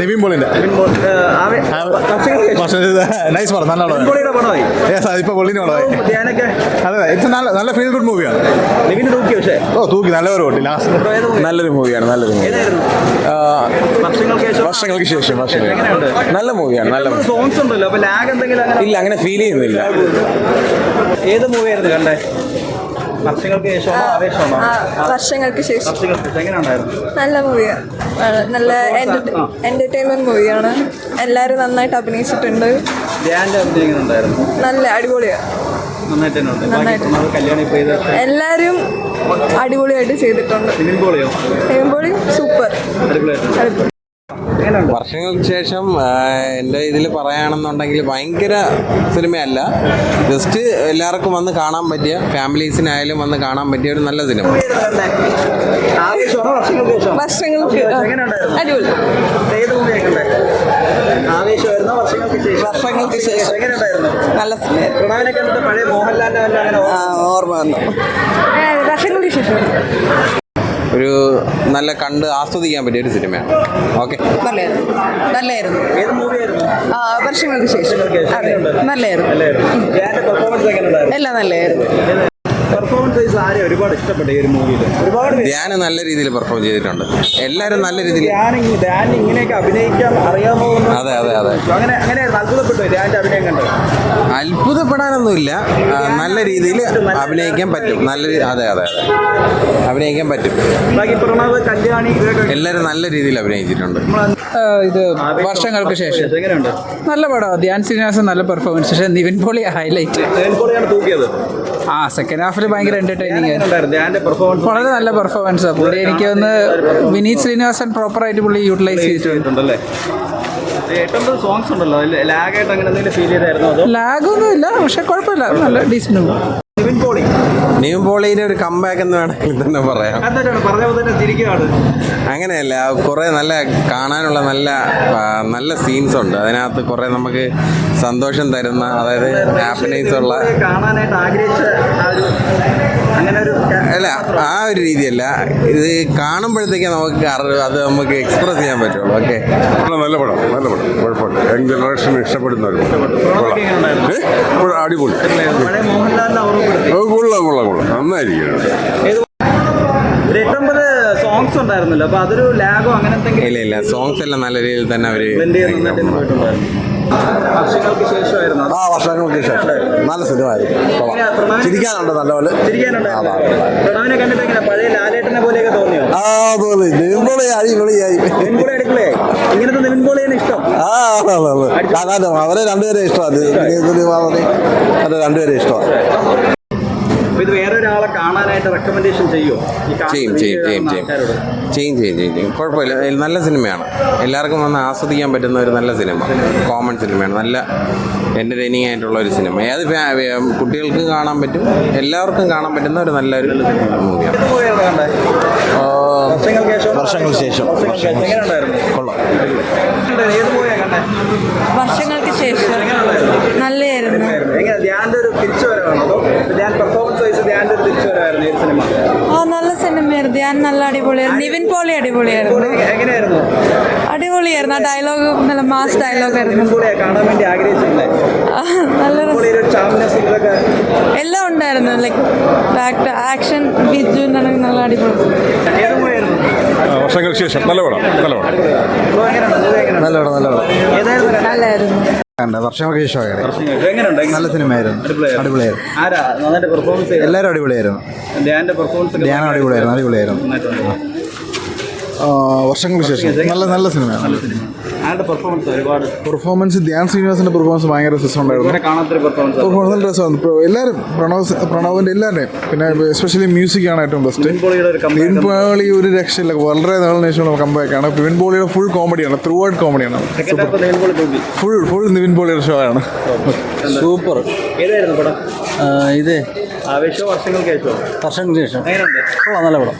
നിവിൻ പോളിന്റെ നൈസ് പടം, നല്ല പടമായി. ഇപ്പൊ പൊള്ളിന് പടമായി. അതെ, ഇത് നല്ല ഫീൽ ഗുഡ് മൂവിയാണ്. തൂക്കി നല്ലൊരു കൂട്ടി ലാസ്റ്റ്. നല്ലൊരു മൂവിയാണ്. വർഷങ്ങൾക്ക് ശേഷം നല്ല മൂവിയാണ്. നല്ല സോങ്സ് ഉണ്ടല്ലോ, അപ്പൊ ലാഗ് എന്തെങ്കിലും ഇല്ല, അങ്ങനെ ഫീൽ ചെയ്യുന്നില്ല. ഏത് മൂവിയായിരുന്നു കണ്ടേ? വർഷങ്ങൾക്ക് ശേഷം നല്ല മൂവിയാണ്. നല്ല എന്റർടൈൻമെന്റ് മൂവിയാണ്. എല്ലാവരും നന്നായിട്ട് അഭിനയിച്ചിട്ടുണ്ട്. നല്ല അടിപൊളിയാണ്. എല്ലാവരും അടിപൊളിയായിട്ട് ചെയ്തിട്ടുണ്ട്. നിവിൻ പോളി സൂപ്പർ. വർഷങ്ങൾക്ക് ശേഷം എൻ്റെ ഇതിൽ പറയുകയാണെന്നുണ്ടെങ്കിൽ ഭയങ്കര സിനിമയല്ല, ജസ്റ്റ് എല്ലാവർക്കും വന്ന് കാണാൻ പറ്റിയ, ഫാമിലീസിനായാലും വന്ന് കാണാൻ പറ്റിയ ഒരു നല്ല സിനിമ. വർഷങ്ങൾക്ക് അടിപൊളി. വർഷങ്ങൾക്ക് ശേഷം നല്ല ഓർമ്മ വന്നു. വർഷങ്ങൾക്ക് ശേഷം ഒരു നല്ല കണ്ട് ആസ്വദിക്കാൻ പറ്റിയ ഒരു സിനിമയാണ്. ഓക്കെ, നല്ലായിരുന്നു. വർഷങ്ങൾക്ക് ശേഷം നല്ലായിരുന്നു. എല്ലാം നല്ലായിരുന്നു. ഒരുപാട് ഇഷ്ടപ്പെട്ട ഈ ഒരു മൂവിയിൽ ധ്യാൻ നല്ല രീതിയിൽ പെർഫോം ചെയ്തിട്ടുണ്ട്. എല്ലാവരും നല്ല രീതിയിൽ ഇങ്ങനെയൊക്കെ അഭിനയിക്കാൻ അറിയാമോ? അതെ. അങ്ങനെ അത്ഭുതപ്പെട്ടു ധ്യാന്റെ അഭിനയം കണ്ടു. അത്ഭുതപ്പെടാനൊന്നുമില്ല, നല്ല രീതിയിൽ അഭിനയിക്കാൻ പറ്റും. അതെ അഭിനയിക്കാൻ പറ്റും. ബാക്കി പ്രണവ്, കല്യാണി എല്ലാവരും നല്ല രീതിയിൽ അഭിനയിച്ചിട്ടുണ്ട്. ഇത് വർഷങ്ങൾക്ക് ശേഷം നല്ല പടം. ധ്യാൻ ശ്രീനിവാസൻ നല്ല പെർഫോമൻസ്. പക്ഷേ നിവിൻ പോളി ഹൈലൈറ്റ്. സെക്കൻഡ് ഹാഫിൽ ഭയങ്കര എന്റർടൈനിങ് ആയിരുന്നു. വളരെ നല്ല പെർഫോമൻസ്. പുള്ളി എനിക്ക് ഒന്ന് വിനീത് ശ്രീനിവാസൻ പ്രോപ്പറായിട്ട് പുള്ളി യൂട്ടിലൈസ് ചെയ്തിട്ടുണ്ടല്ലേ. ലാഗൊന്നും ഇല്ല, പക്ഷെ കുഴപ്പമില്ല, നല്ല ഡീസന്റ്. നിവിൻ പോളിയുടെ ഒരു കംബാക്ക് എന്ന് വേണമെങ്കിൽ തന്നെ പറയാം. അങ്ങനെയല്ല, കുറേ നല്ല കാണാനുള്ള നല്ല സീൻസ് ഉണ്ട് അതിനകത്ത്. കുറേ നമുക്ക് സന്തോഷം തരുന്ന, അതായത് ഹാപ്പിനെസ് ഉള്ള, അല്ല ആ ഒരു രീതിയല്ല. ഇത് കാണുമ്പോഴത്തേക്ക് നമുക്ക് അത് നമുക്ക് എക്സ്പ്രസ് ചെയ്യാൻ പറ്റുള്ളൂ. ഓക്കെ, നല്ല പടം കുഴപ്പമില്ല. യങ് ജനറേഷൻ ഇഷ്ടപ്പെടുന്ന ഒരു അടിപൊളി. കൊള്ളാം, നന്നായിരിക്കും. സോങ്സ് ഉണ്ടായിരുന്നല്ലോ, അപ്പൊ അതൊരു ലാഗോ അങ്ങനെ എന്തെങ്കിലും? ഇല്ല, സോങ്സ് എല്ലാം നല്ല രീതിയിൽ തന്നെ അവര് വർഷങ്ങൾക്ക് ശേഷമായിരുന്നു. വർഷങ്ങൾക്ക് ശേഷം നല്ല സിനിമ ആയിരുന്നു. ചിരിക്കാനുണ്ട്, നല്ലപോലെ പ്രണവിനെ കണ്ടിട്ട് എങ്ങനെ പഴയ ലാലേട്ടനെ പോലെയൊക്കെ തോന്നിയോ? തോന്നി. നിവിൻ പോളി അടിപൊളിയായി. ഇങ്ങനത്തെ നിവിൻ പോളിയാണ് ഇഷ്ടം. അവരെ രണ്ടുപേരെ ഇഷ്ടമാണ്. രണ്ടുപേരെ ഇഷ്ടമാണ്. ഇത് വേറെ ഒരാളെ കാണാനായിട്ട് റെക്കമെൻഡേഷൻ ചെയ്യുമോ? ചെയ്യും. കുഴപ്പമില്ല, നല്ല സിനിമയാണ്. എല്ലാവർക്കും വന്ന് ആസ്വദിക്കാൻ പറ്റുന്ന ഒരു നല്ല സിനിമ. കോമൺ സിനിമയാണ്. നല്ല എൻ്റർടൈനിങ് ആയിട്ടുള്ള ഒരു സിനിമ. ഏത് കുട്ടികൾക്ക് കാണാൻ പറ്റും, എല്ലാവർക്കും കാണാൻ പറ്റുന്ന ഒരു നല്ലൊരു മൂവിയാണ്. വർഷങ്ങൾക്ക് ശേഷം കൊള്ളാം. വർഷങ്ങൾക്ക് ശേഷം നല്ലതായിരുന്നു. നല്ല സിനിമയായിരുന്നു. ധ്യാൻ നല്ല അടിപൊളിയായിരുന്നു. നിവിൻ പോളി അടിപൊളിയായിരുന്നു. ആ ഡയലോഗ് നല്ല മാസ് ഡയലോഗ് ആയിരുന്നു. നല്ല എല്ലാം ഉണ്ടായിരുന്നു. ലൈക്ക് ആക്ഷൻ ബിജു നല്ല അടിപൊളി. വർഷങ്ങൾക്ക് ശേഷം നല്ല പടം. നല്ലായിരുന്നു. വർഷങ്ങൾക്ക് ശേഷം നല്ല സിനിമയായിരുന്നു. അടിപൊളിയായിരുന്നു. എല്ലാവരും അടിപൊളിയായിരുന്നു. ധ്യാനം അടിപൊളിയായിരുന്നു. വർഷങ്ങൾക്ക് ശേഷം നല്ല സിനിമയാണ്. പെർഫോമൻസ് ധ്യാൻ ശ്രീനിവാസന്റെ പെർഫോമൻസ് ഭയങ്കര രസമുണ്ടായിരുന്നു. പെർഫോമൻസ് രസമാണ്. എല്ലാവരും പ്രണവിന്റെ എല്ലാവരുടെയും, പിന്നെ എസ്പെഷ്യലി മ്യൂസിക് ആണ് ഏറ്റവും ബെസ്റ്റ്. നിവിൻ പോളി ഒരു രക്ഷയില്ല, വളരെ നാളിന് ശേഷം കംബാക്കാണ്. നിവിൻ പോളിയുടെ ഫുൾ കോമഡിയാണ്, ത്രൂ ഔട്ട് കോമഡിയാണ്. ഫുൾ നിവിൻ പോളിയുടെ ഷോ ആണ്. സൂപ്പർ. ഇത് വർഷങ്ങൾക്ക് ശേഷം നല്ല പടം.